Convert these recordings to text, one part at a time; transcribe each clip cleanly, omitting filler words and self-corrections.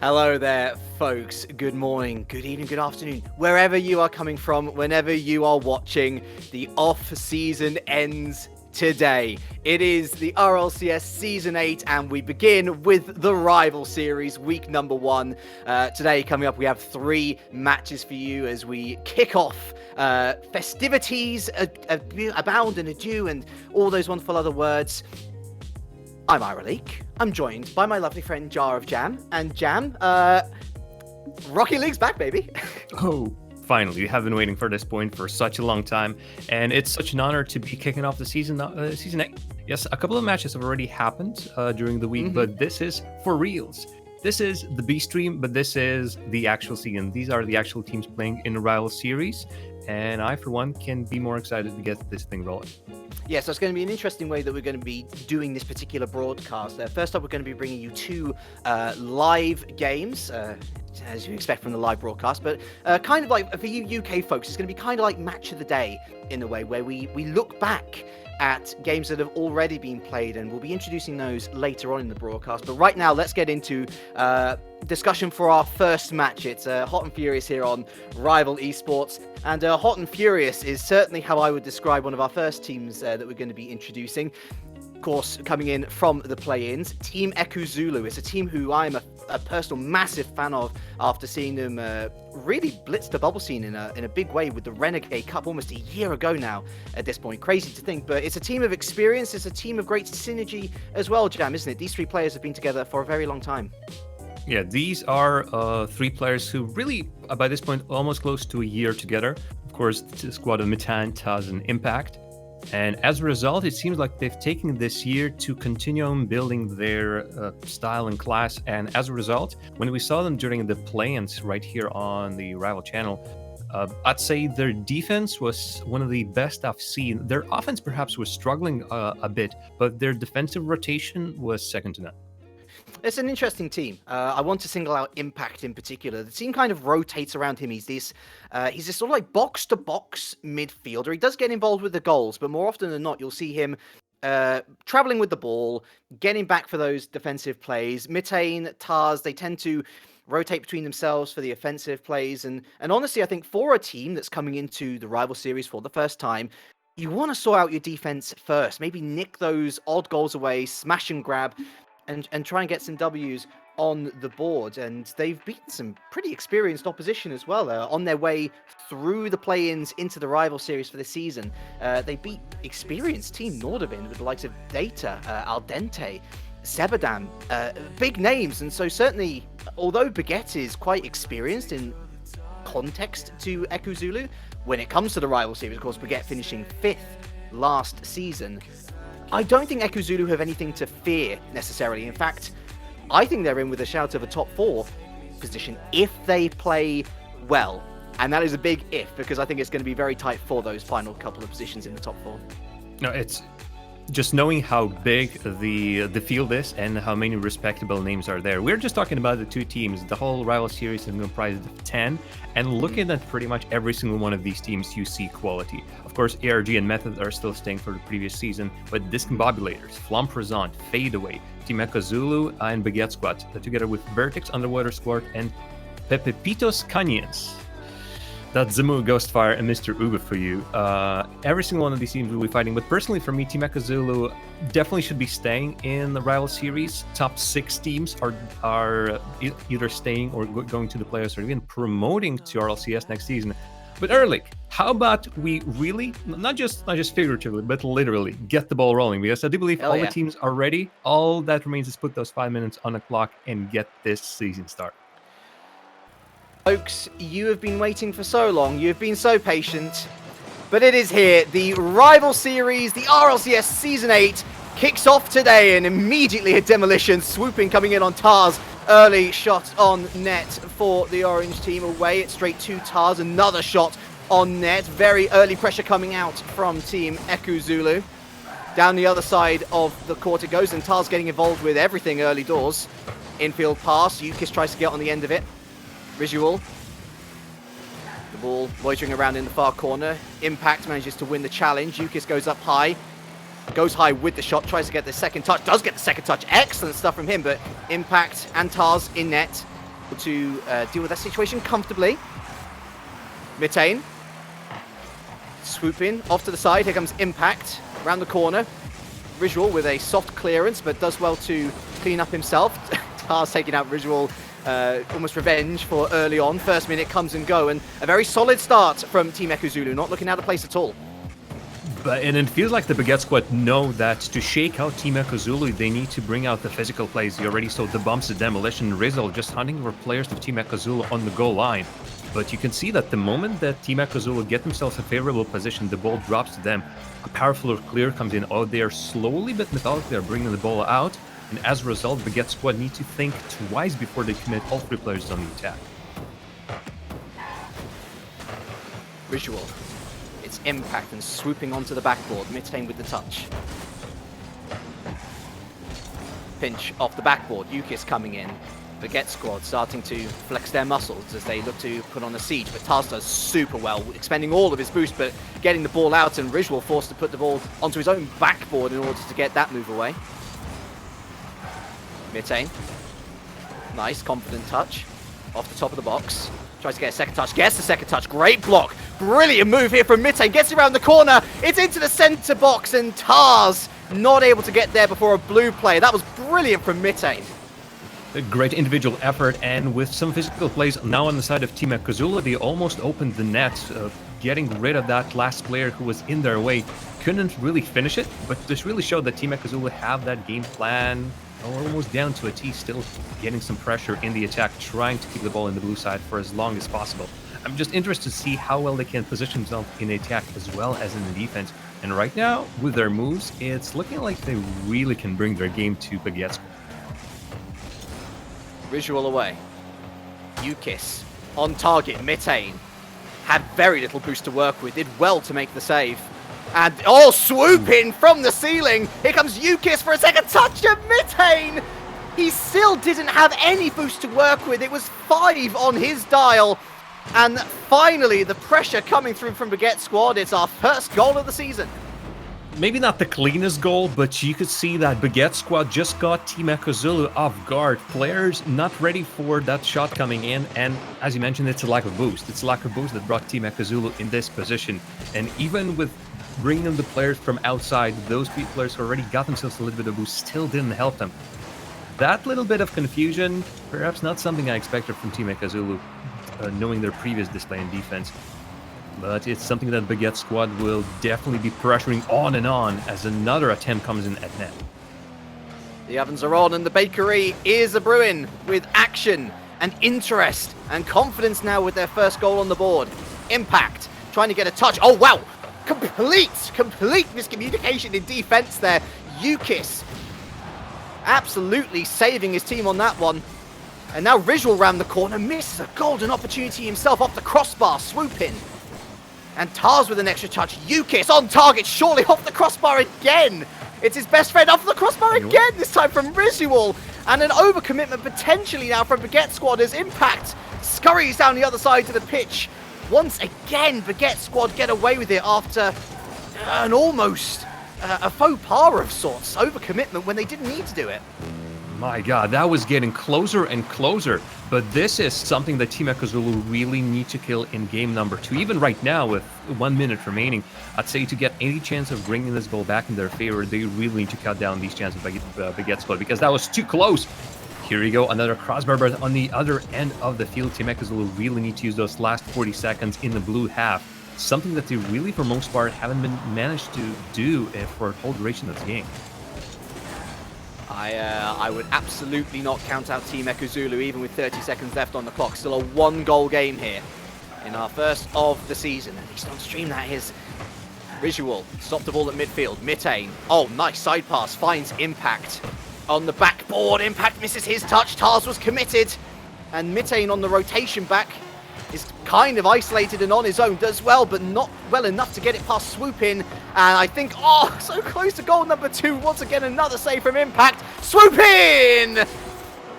Hello there, folks. Good morning, good evening, good afternoon. Wherever you are coming from, whenever you are watching, the off-season ends today. It is the RLCS Season 8, and we begin with the Rival Series, week number 1. Today, coming up, we have 3 matches for you as we kick off festivities abound and adieu and all those wonderful other words. I'm Ira Leak. I'm joined by my lovely friend Jar of Jam. And Jam, Rocket League's back, baby. Oh, finally. We have been waiting for this point for such a long time. And it's such an honor to be kicking off the season 8. Yes, a couple of matches have already happened during the week, but this is for reals. This is the B stream, but this is the actual season. These are the actual teams playing in the Rival Series. And I, for one, can be more excited to get this thing rolling. Yeah, so it's going to be an interesting way that we're going to be doing this particular broadcast. First up, we're going to be bringing you 2 live games, as you expect from the live broadcast, but kind of like, for you UK folks, it's going to be kind of like Match of the Day in a way, where we look back at games that have already been played, and we'll be introducing those later on in the broadcast. But right now, let's get into discussion for our first match. It's Hot and Furious here on Rival Esports, and Hot and Furious is certainly how I would describe one of our first teams that we're going to be introducing. Of course, coming in from the play-ins, Team Zulu. It's a team who I'm a personal massive fan of after seeing them really blitz the bubble scene in a big way with the Renegade Cup almost a year ago now at this point. Crazy to think, but it's a team of experience. It's a team of great synergy as well, Jam, isn't it? These 3 players have been together for a very long time. Yeah, these are 3 players who really, by this point, almost close to a year together. Of course, the squad of Mitan, Taz, and Impact. And as a result, it seems like they've taken this year to continue on building their style and class. And as a result, when we saw them during the play-ins right here on the Rival channel, I'd say their defense was one of the best I've seen. Their offense perhaps was struggling a bit, but their defensive rotation was second to none. It's an interesting team. I want to single out Impact in particular. The team kind of rotates around him. He's this sort of like box-to-box midfielder. He does get involved with the goals, but more often than not, you'll see him traveling with the ball, getting back for those defensive plays. Mitane, Taz, they tend to rotate between themselves for the offensive plays. And honestly, I think for a team that's coming into the Rival Series for the first time, you want to sort out your defense first. Maybe nick those odd goals away, smash and grab, and try and get some W's on the board. And they've beaten some pretty experienced opposition as well on their way through the play-ins into the Rival Series for this season. They beat experienced team Nordavin with the likes of Data, Al Dente, Sebadam, big names. And so certainly, although Baguette is quite experienced in context to Zulu, when it comes to the Rival Series, of course, Baguette finishing 5th last season, I don't think Zulu have anything to fear necessarily. In fact, I think they're in with a shout of a top 4 position if they play well. And that is a big if, because I think it's going to be very tight for those final couple of positions in the top 4. No, it's just knowing how big the field is and how many respectable names are there. We're just talking about the 2 teams. The whole Rival Series is comprised of 10, and looking at pretty much every single one of these teams, you see quality. Of course, ARG and Method are still staying for the previous season, but Discombobulators, Flamprezant, Fadeaway, Team Zulu, and Baguette Squad, together with Vertex, Underwater Squad, and Pepepitos Canyons. That's Zemu, Ghostfire, and Mr. Uber for you. Every single one of these teams will be fighting, but personally for me, Team Zulu definitely should be staying in the Rival Series. Top 6 teams are either staying or going to the playoffs or even promoting to RLCS next season. But Erlich, how about we really, not just figuratively, but literally get the ball rolling? Because I do believe the teams are ready. All that remains is put those 5 minutes on the clock and get this season started. Folks, you have been waiting for so long, you have been so patient, but it is here. The Rival Series, the RLCS Season 8, kicks off today, and immediately a demolition swooping coming in on Tars. Early shot on net for the orange team away. It's straight to Tars, another shot on net. Very early pressure coming out from Team Zulu. Down the other side of the court it goes, and Tars getting involved with everything early doors. Infield pass, Yukis tries to get on the end of it. Visual. The ball loitering around in the far corner. Impact manages to win the challenge. Yukis goes up high. Goes high with the shot. Tries to get the second touch. Does get the second touch. Excellent stuff from him. But Impact and Tars in net. to deal with that situation comfortably. Mitane. Swoop in, off to the side. Here comes Impact, around the corner. Visual with a soft clearance, but does well to clean up himself. Tars taking out Visual, almost revenge for early on. First minute comes and go, and a very solid start from Team Echo Zulu, not looking out of place at all. And it feels like the Baguette squad know that to shake out Team Echo Zulu, they need to bring out the physical plays. You already saw the bumps, the demolition, Rizzo just hunting for players of Team Echo Zulu on the goal line. But you can see that the moment that Team Echo Zulu get themselves a favorable position, the ball drops to them. A powerful clear comes in. Oh, they are slowly but methodically are bringing the ball out. And as a result, the Baguette squad need to think twice before they commit all 3 players on the attack. Visual. It's Impact and swooping onto the backboard. Mitane with the touch. Pinch off the backboard. Yukis coming in. Baguette squad starting to flex their muscles as they look to put on a siege, but Tars does super well, expending all of his boost, but getting the ball out, and Rizwal forced to put the ball onto his own backboard in order to get that move away. Mitane. Nice, confident touch. Off the top of the box. Tries to get a second touch, gets the second touch. Great block. Brilliant move here from Mitane. Gets around the corner. It's into the center box, and Tars not able to get there before a blue play. That was brilliant from Mitane. A great individual effort, and with some physical plays now on the side of Team Ekazula, they almost opened the net, getting rid of that last player who was in their way. Couldn't really finish it, but this really showed that Team Ekazula have that game plan almost down to a T, still getting some pressure in the attack, trying to keep the ball in the blue side for as long as possible. I'm just interested to see how well they can position themselves in the attack as well as in the defense. And right now, with their moves, it's looking like they really can bring their game to Baguette. Visual away. Yukis on target. Mitane had very little boost to work with. Did well to make the save. And swoop in from the ceiling. Here comes Yukis for a second touch of Mitane. He still didn't have any boost to work with. It was 5 on his dial. And finally, the pressure coming through from Baguette squad. It's our first goal of the season. Maybe not the cleanest goal, but you could see that Baguette squad just got Team Ekazulu off guard. Players not ready for that shot coming in, and as you mentioned, it's a lack of boost. It's a lack of boost that brought Team Ekazulu in this position. And even with bringing them the players from outside, those players who already got themselves a little bit of boost still didn't help them. That little bit of confusion, perhaps not something I expected from Team Ekazulu, knowing their previous display in defense. But it's something that Baguette squad will definitely be pressuring on and on as another attempt comes in at net. The ovens are on and the bakery is a-brewing with action and interest and confidence now with their first goal on the board. Impact, trying to get a touch. Oh, wow! Complete miscommunication in defense there. Yukis absolutely saving his team on that one. And now Rizwal round the corner, misses a golden opportunity himself off the crossbar, swoop in. And Tars with an extra touch. Yukis on target, surely off the crossbar again. It's his best friend off the crossbar again, this time from Rizwal. And an overcommitment potentially now from Baguette squad as Impact scurries down the other side of the pitch. Once again, Baguette squad get away with it after an almost a faux pas of sorts. Overcommitment when they didn't need to do it. My God, that was getting closer and closer. But this is something that Team Ekazulu really need to kill in game number 2. Even right now, with 1 minute remaining, I'd say to get any chance of bringing this goal back in their favor, they really need to cut down these chances by Baguette squad, because that was too close. Here you go, another crossbar, but on the other end of the field, Team Ekazulu really need to use those last 40 seconds in the blue half. Something that they really, for most part, haven't been managed to do for the whole duration of the game. I would absolutely not count out Team Ekazulu even with 30 seconds left on the clock. Still a 1-goal game here in our first of the season. At least on stream, that is. Visual, stop the ball at midfield. Mitane, oh, nice side pass, finds Impact on the backboard. Impact misses his touch. Tars was committed. And Mitane on the rotation back is kind of isolated and on his own, does well, but not well enough to get it past Swoop in. And I think, so close to goal number 2. Once again, another save from Impact. Swoop in!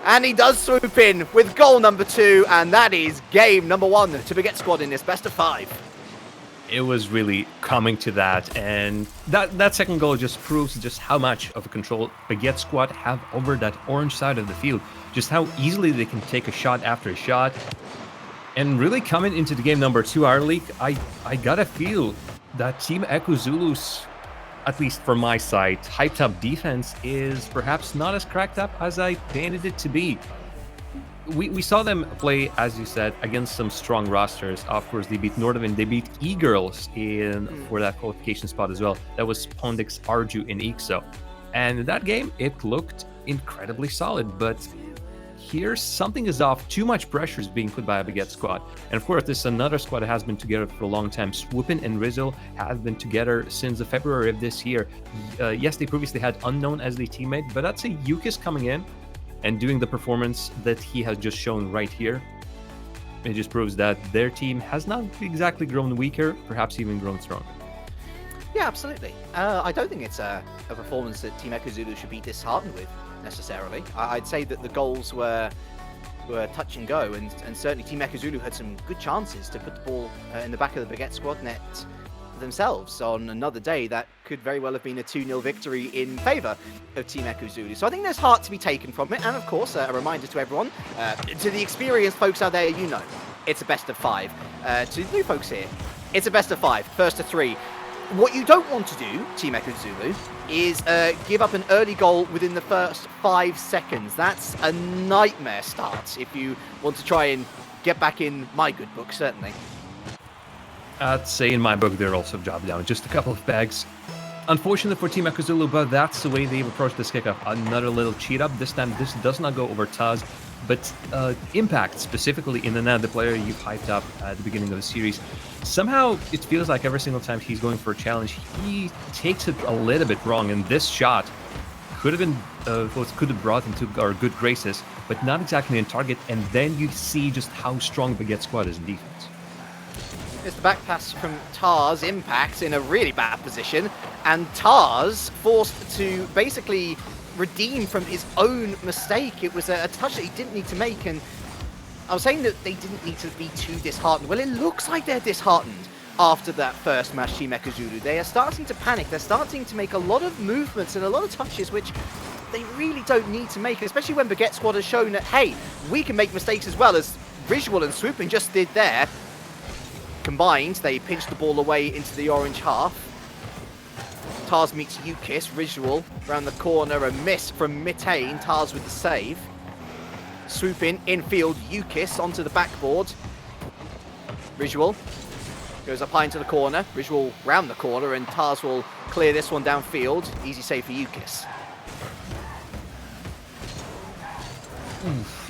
And he does swoop in with goal number 2, and that is game number 1 to Baguette squad in this best of 5. It was really coming to that, and that second goal just proves just how much of a control Baguette squad have over that orange side of the field, just how easily they can take a shot after a shot. And really coming into the game number 2, our league, I gotta feel that Team Echo Zulu's, at least from my side, hyped up defense is perhaps not as cracked up as I painted it to be. We saw them play, as you said, against some strong rosters. Of course, they beat Nordavind, they beat E-Girls for that qualification spot as well. That was Pondix, Arju, and Ixo. And in that game, it looked incredibly solid, but here something is off. Too much pressure is being put by a Baguette squad. And of course, this is another squad that has been together for a long time. Swoopin and Rizzo have been together since the February of this year. Yes, they previously had Unknown as their teammate, but I'd say Yukis coming in and doing the performance that he has just shown right here, it just proves that their team has not exactly grown weaker, perhaps even grown stronger. Yeah, absolutely. I don't think it's a performance that Team Echo Zulu should be disheartened with, necessarily. I'd say that the goals were touch and go, and certainly Team Echo Zulu had some good chances to put the ball in the back of the Baguette squad net themselves on another day. That could very well have been a 2-0 victory in favour of Team Echo Zulu. So I think there's heart to be taken from it, and of course a reminder to everyone, to the experienced folks out there, you know, it's a best of 5. To the new folks here, it's a best of 5, first to 3. What you don't want to do, Team Echo Zulu, is give up an early goal within the first 5 seconds. That's a nightmare start if you want to try and get back in my good book, certainly. I'd say in my book they're also job down, just a couple of bags. Unfortunately for Team Echo Zulu, but that's the way they've approached this kickoff. Another little cheat up. This time this does not go over Taz, but Impact, specifically in the net, the player you've hyped up at the beginning of the series, somehow it feels like every single time he's going for a challenge, he takes it a little bit wrong, and this shot could have been could have brought him to our good graces, but not exactly in target, and then you see just how strong Baguette squad is in defense. It's the back pass from Tars. Impact in a really bad position, and Tars forced to basically redeem from his own mistake. It was a touch that he didn't need to make, and I was saying that they didn't need to be too disheartened. Well, it looks like they're disheartened after that first match, Team Echo Zulu. They are starting to panic. They're starting to make a lot of movements and a lot of touches which they really don't need to make, especially when Baguette squad has shown that, hey, we can make mistakes as well, as Visual and Swooping just did there. Combined, they pinch the ball away into the orange half. Tars meets Yukis. Visual around the corner, a miss from Mitane. Tars with the save. Swoop in, infield, Yukis onto the backboard. Visual goes up high into the corner. Visual round the corner, and Tars will clear this one downfield. Easy save for Yukis.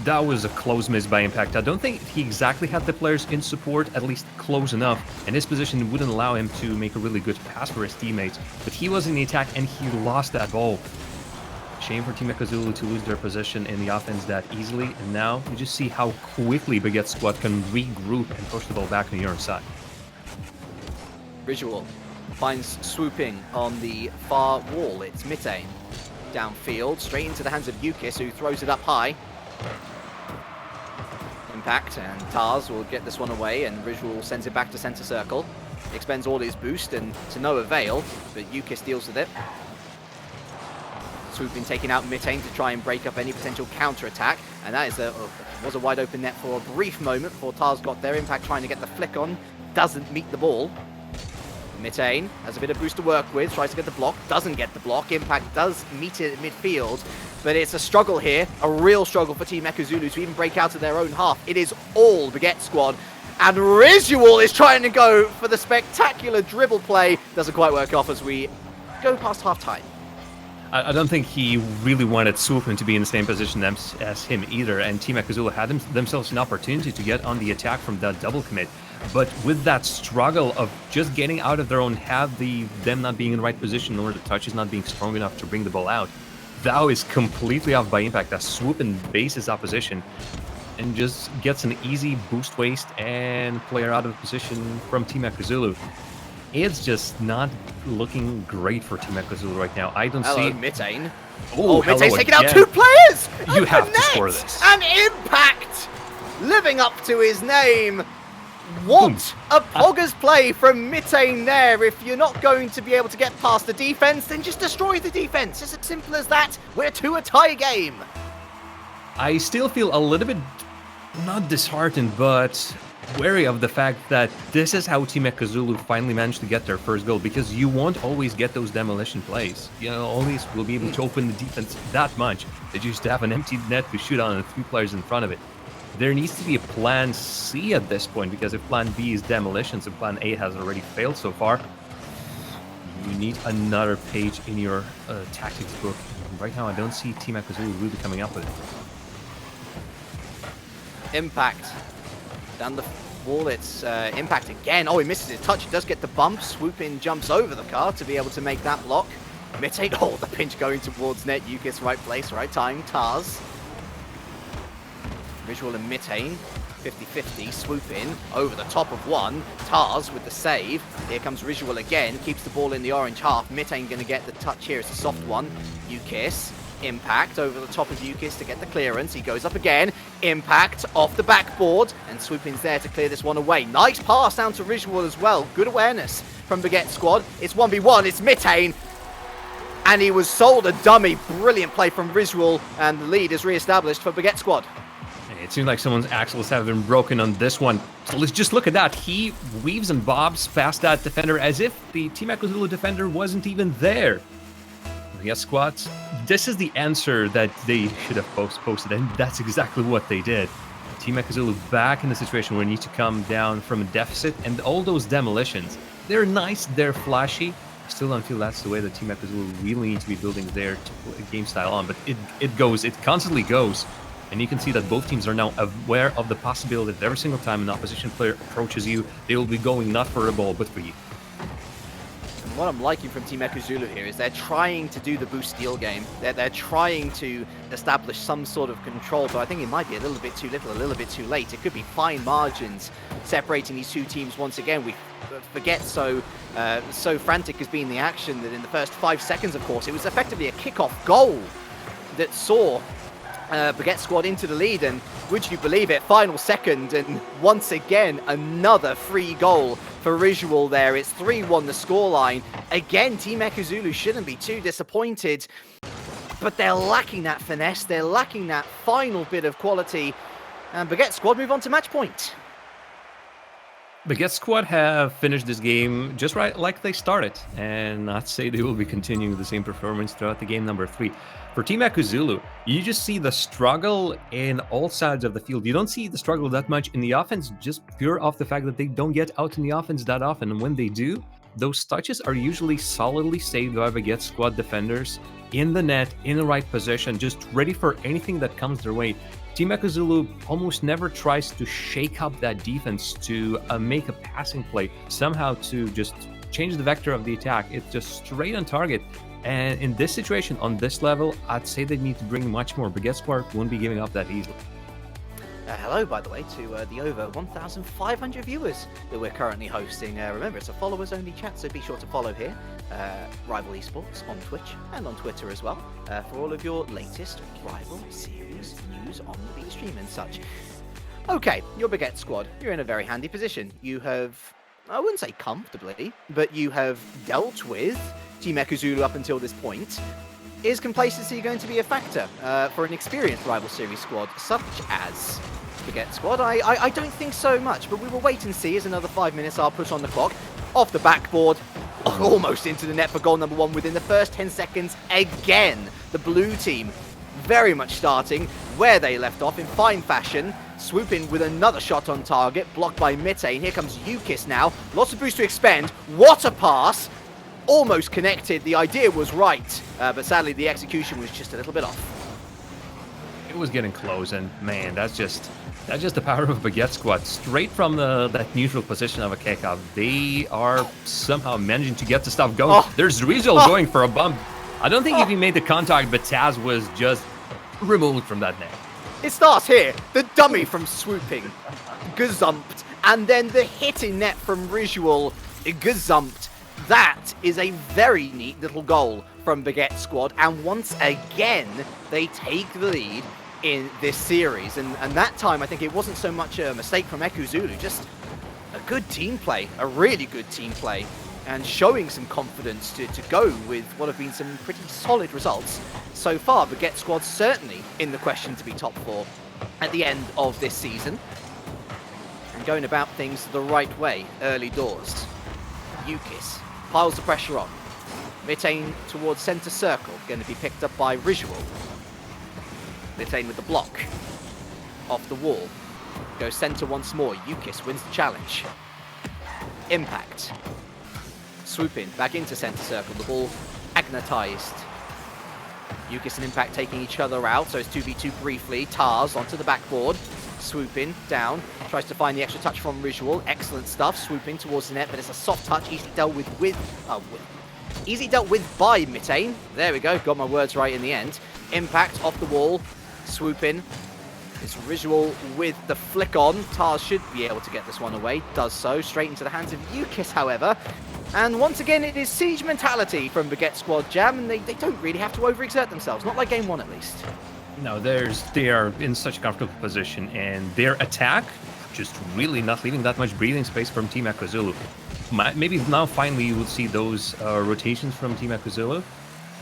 That was a close miss by Impact. I don't think he exactly had the players in support, at least close enough, and his position wouldn't allow him to make a really good pass for his teammates. But he was in the attack, and he lost that ball. Shame for Team Echo Zulu to lose their position in the offense that easily, and now you just see how quickly Baguette squad can regroup and push the ball back on your side. Visual finds Swooping on the far wall. It's Mitane downfield, straight into the hands of Yukis, who throws it up high. Impact, and Tars will get this one away, and Visual sends it back to center circle. Expends all his boost, and to no avail, but Yukis deals with it. Swooping taking out Mitane to try and break up any potential counter-attack, and that is was a wide open net for a brief moment before Tars got there. Impact trying to get the flick on, doesn't meet the ball. Mitane has a bit of boost to work with, tries to get the block, doesn't get the block. Impact does meet it at midfield, but it's a struggle here, a real struggle for Team Echo Zulu to even break out of their own half. It is all Baguette squad, and Visual is trying to go for the spectacular dribble play. Doesn't quite work off as we go past half-time. I don't think he really wanted Swoopin to be in the same position as him either, and Team Echo Zulu had themselves an opportunity to get on the attack from that double commit. But with that struggle of just getting out of their own half, them not being in the right position, or the touches not being strong enough to bring the ball out, that is completely off by Impact. That Swoopin bases opposition and just gets an easy boost waste and player out of position from Team Echo Zulu. It's just not looking great for Team Echo Zulu right now. I don't see... Mitane. Oh, Mitane's taking out 2 players! You have to score this. And Impact living up to his name. What a Pogger's play from Mitane there. If you're not going to be able to get past the defense, then just destroy the defense. It's as simple as that. We're to a tie game. I still feel a little bit, not disheartened, but wary of the fact that this is how Team Zulu finally managed to get their first goal, because you won't always get those demolition plays. You know, always will be able to open the defense that much that you just have an empty net to shoot on and 3 players in front of it. There needs to be a plan C at this point, because if plan B is demolitions and plan A has already failed so far, you need another page in your tactics book. Right now, I don't see Team Zulu really coming up with it. Impact. Down the wall, it's Impact again. Oh, he misses his touch. He does get the bump. Swoop in, jumps over the car to be able to make that block. Mitane, oh, the pinch going towards net. Yukis, right place, right time. Tars. Visual and Mitane, 50-50, swoop in, over the top of one. Tars with the save. Here comes Visual again, keeps the ball in the orange half. Mitane going to get the touch here, it's a soft one. Yukis, Impact over the top of Yukis to get the clearance. He goes up again. Impact off the backboard, and Swoop in's there to clear this one away. Nice pass down to Visual as well. Good awareness from Baguette squad. It's 1v1, it's Mitane. And he was sold a dummy. Brilliant play from Visual, and the lead is re-established for Baguette squad. It seems like someone's axles have been broken on this one. So let's just look at that. He weaves and bobs past that defender as if the Team Zulu defender wasn't even there. Yes, squads. This is the answer that they should have posted, and that's exactly what they did. Team Zulu back in the situation where they need to come down from a deficit, and all those demolitions, they're nice, they're flashy. I still don't feel that's the way that Team Zulu really need to be building their game style on, but it constantly goes. And you can see that both teams are now aware of the possibility that every single time an opposition player approaches you, they will be going not for a ball, but for you. And what I'm liking from Team Zulu here is they're trying to do the boost steal game. They're trying to establish some sort of control, but I think it might be a little bit too little, a little bit too late. It could be fine margins separating these two teams once again. We forget so frantic has been the action that in the first 5 seconds, of course, it was effectively a kickoff goal that saw Baguette squad into the lead, and would you believe it, final second, and once again another free goal for Visual there. It's 3-1 the scoreline. Again, Team Zulu shouldn't be too disappointed, but they're lacking that finesse, they're lacking that final bit of quality, and Baguette squad move on to match point. Baguette squad have finished this game just right like they started, and I'd say they will be continuing the same performance throughout the game number 3. For Team Zulu, you just see the struggle in all sides of the field. You don't see the struggle that much in the offense, just pure off the fact that they don't get out in the offense that often, and when they do, those touches are usually solidly saved by Baguette squad defenders in the net, in the right position, just ready for anything that comes their way. Team Zulu almost never tries to shake up that defense to make a passing play, somehow to just change the vector of the attack. It's just straight on target. And in this situation, on this level, I'd say they need to bring much more. Baguette squad won't be giving up that easily. Hello, by the way, to the over 1,500 viewers that we're currently hosting. Remember, it's a followers-only chat, so be sure to follow here, Rival Esports on Twitch and on Twitter as well, for all of your latest Rival Series news on the beat stream and such. Okay, your Baguette squad, you're in a very handy position. You have, I wouldn't say comfortably, but you have dealt with Team Zulu up until this point. Is complacency going to be a factor for an experienced Rival Series squad, such as Baguette squad? I don't think so much, but we will wait and see as another 5 minutes are put on the clock. Off the backboard, almost into the net for goal number 1 within the first 10 seconds. Again, the blue team very much starting where they left off in fine fashion. Swoop in with another shot on target, blocked by Mitane. Here comes Yukis now. Lots of boost to expend. What a pass! Almost connected. The idea was right, but sadly the execution was just a little bit off. It was getting close, and man, that's just the power of Baguette squad. Straight from that neutral position of a kickoff, they are somehow managing to get the stuff going. Oh. There's Rizal going for a bump. I don't think he made the contact, but Taz was just removed from that net. It starts here. The dummy from swooping, gazumped, and then the hit in net from Visual, gazumped. That is a very neat little goal from Baguette squad, and once again they take the lead in this series, and that time I think it wasn't so much a mistake from Zulu, just good team play, a really good team play, and showing some confidence to go with what have been some pretty solid results so far. Baguette squad certainly in the question to be top 4 at the end of this season, and going about things the right way early doors. Yukis piles the pressure on. Mitane towards centre circle, going to be picked up by Visual. Mitane with the block. Off the wall. Goes centre once more. Yukis wins the challenge. Impact. Swoop in, back into centre circle. The ball agnetised. Yukis and Impact taking each other out, so it's 2v2 briefly. Tars onto the backboard. Swoop in, down. Tries to find the extra touch from Visual. Excellent stuff. Swooping towards the net, but it's a soft touch. Easily dealt with easy dealt with by Mitane. There we go. Got my words right in the end. Impact off the wall. Swoop in. It's Visual with the flick on. Tars should be able to get this one away. Does so. Straight into the hands of Yukis, however. And once again, it is siege mentality from Baguette squad, Jam, and they don't really have to overexert themselves. Not like game 1, at least. No, they are in such a comfortable position, and their attack just really not leaving that much breathing space from Team Zulu. Maybe now finally you will see those rotations from Team Zulu,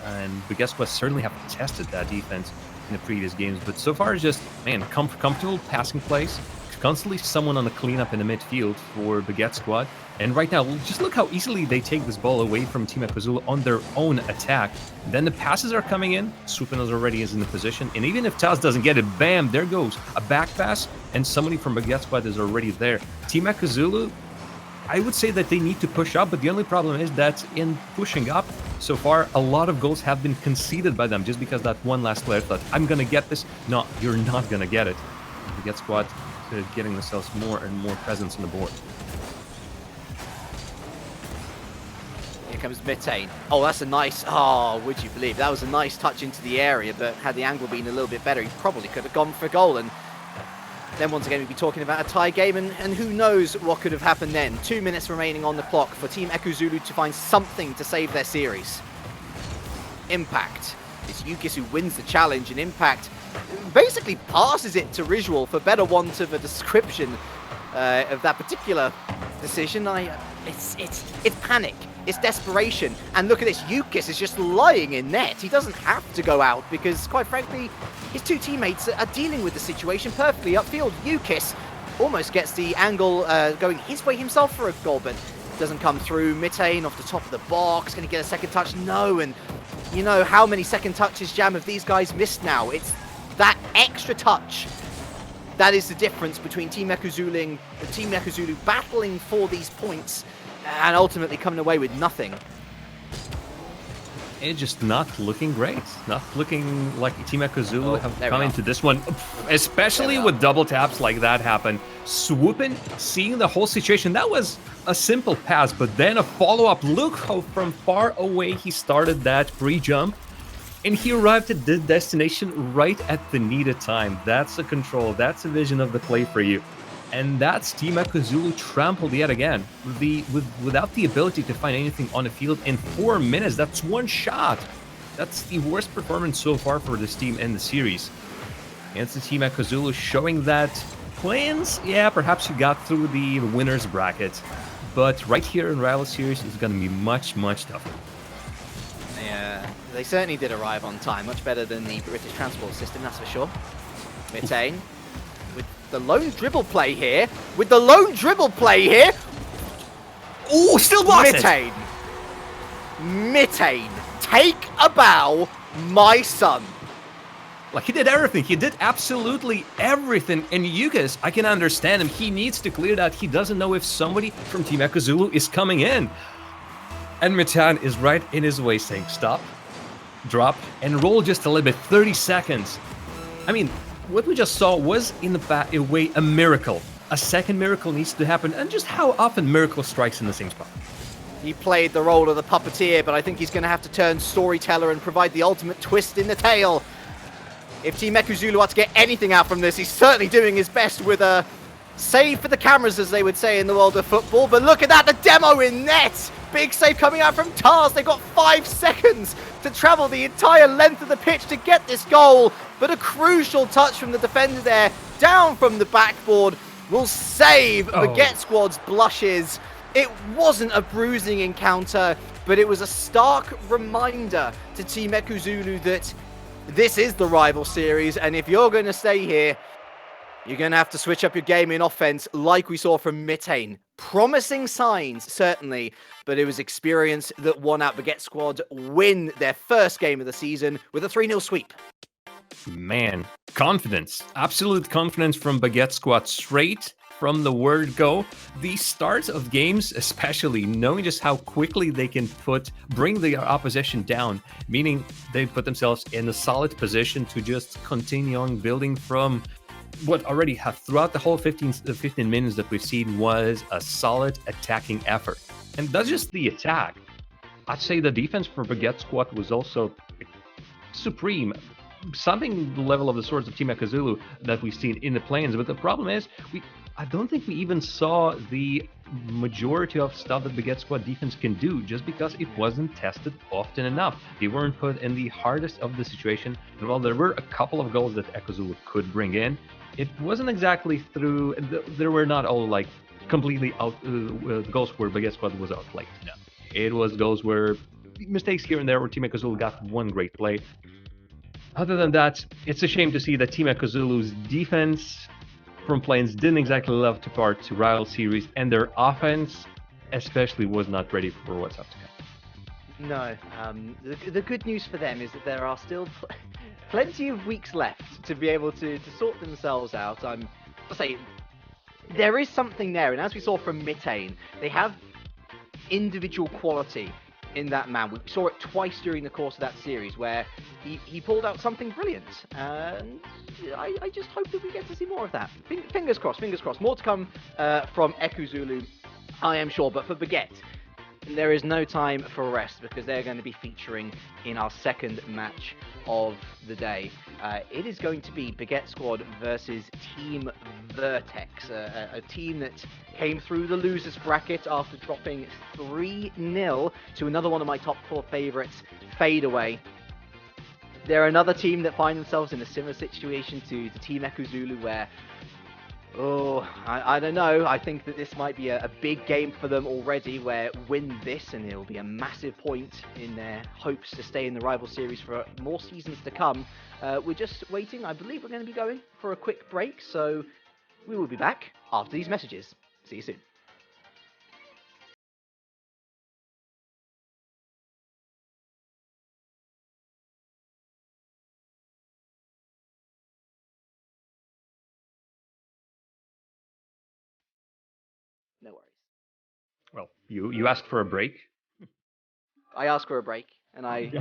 and Baguette squad certainly have tested that defense in the previous games, but so far it's just, man, comfortable passing plays, constantly someone on the cleanup in the midfield for Baguette squad. And right now, just look how easily they take this ball away from Team Zulu on their own attack. Then the passes are coming in. Supinos already is in the position. And even if Taz doesn't get it, bam, there goes a back pass. And somebody from Baguette squad is already there. Team Zulu, I would say that they need to push up. But the only problem is that in pushing up, so far, a lot of goals have been conceded by them. Just because that one last player thought, I'm going to get this. No, you're not going to get it. Baguette squad getting themselves more and more presence on the board. Here comes Mitane. Oh, that's a nice... Oh, would you believe? That was a nice touch into the area, but had the angle been a little bit better, he probably could have gone for a goal. And then once again, we'd be talking about a tie game, and who knows what could have happened then. 2 minutes remaining on the clock for Team Zulu to find something to save their series. Impact. It's Yukis who wins the challenge, and Impact basically passes it to Visual, for better want of a description of that particular decision. It's panic. It's desperation. And look at this. Yukis is just lying in net. He doesn't have to go out because, quite frankly, his two teammates are dealing with the situation perfectly upfield. Yukis almost gets the angle going his way himself for a goal, but doesn't come through. Mitane off the top of the box. Going to get a second touch? No. And you know how many second touches, Jam, have these guys missed now? It's that extra touch. That is the difference between Team Zulu battling for these points and ultimately coming away with nothing. It's just not looking great. Not looking like Team Zulu have come into this one, especially with double taps like that happen. Swooping, seeing the whole situation. That was a simple pass, but then a follow-up. Look how from far away he started that free jump. And he arrived at the destination right at the needed time. That's a control. That's a vision of the play for you. And that's Team Zulu trampled yet again. Without the ability to find anything on the field in 4 minutes. That's one shot. That's the worst performance so far for this team in the series. Against the Team Zulu, showing that plans, yeah, perhaps you got through the winner's bracket. But right here in Rival Series, it's going to be much, much tougher. Yeah, they certainly did arrive on time. Much better than the British transport system, that's for sure. Mitane with the lone dribble play here. Oh, still blocks it. Mitane, take a bow, my son. Like, he did everything. He did absolutely everything. And Yukis, I can understand him. He needs to clear that. He doesn't know if somebody from Team Zulu is coming in. And Mitane is right in his way saying, stop, drop, and roll just a little bit. 30 seconds. I mean, what we just saw was, in a way, a miracle. A second miracle needs to happen. And just how often miracle strikes in the same spot. He played the role of the puppeteer, but I think he's going to have to turn storyteller and provide the ultimate twist in the tale. If Team Zulu are to get anything out from this, he's certainly doing his best with a save for the cameras, as they would say in the world of football. But look at that, the demo in net! Big save coming out from Tars. They've got 5 seconds to travel the entire length of the pitch to get this goal. But a crucial touch from the defender there, down from the backboard. will save Oh. Baguette Squad's blushes. It wasn't a bruising encounter, but it was a stark reminder to Team Zulu that this is the rival series, and if you're going to stay here, you're going to have to switch up your game in offense like we saw from Mitane. Promising signs, certainly, but it was experience that won out Baguette Squad win their first game of the season with a 3-0 sweep. Man, confidence. Absolute confidence from Baguette Squad straight from the word go. The starts of games, especially knowing just how quickly they can bring the opposition down, meaning they put themselves in a solid position to just continue on building from what already have throughout the whole 15 minutes that we've seen was a solid attacking effort. And that's just the attack. I'd say the defense for Baguette Squad was also supreme, something the level of the Swords of Team Zulu that we've seen in the plains. But the problem is, I don't think we even saw the majority of stuff that Baguette Squad defense can do, just because it wasn't tested often enough. They weren't put in the hardest of the situation, and while there were a couple of goals that Zulu could bring in, it wasn't exactly through. There were not all like completely out goals where Baguette Squad was outplayed. No, it was goals where mistakes here and there where Team Zulu got one great play. Other than that, it's a shame to see that Team Zulu's defense from Plains didn't exactly live up to par to rival series, and their offense especially was not ready for what's up to come. No, the good news for them is that there are still plenty of weeks left to be able to sort themselves out. I'll say there is something there, and as we saw from Mitane, they have individual quality in that man. We saw it twice during the course of that series where he pulled out something brilliant, and I just hope that we get to see more of that. Fingers crossed, more to come from Zulu, I am sure. But for Baguette, there is no time for rest because they're going to be featuring in our second match of the day. It is going to be Baguette Squad versus Team Vertex, a team that came through the losers bracket after dropping 3-0 to another one of my top 4 favourites, Fadeaway. They're another team that find themselves in a similar situation to Team Zulu, where I don't know. I think that this might be a big game for them already, where win this and it'll be a massive point in their hopes to stay in the rival series for more seasons to come. We're just waiting. I believe we're going to be going for a quick break, so we will be back after these messages. See you soon. No worries. Well, you asked for a break. I asked for a break, and I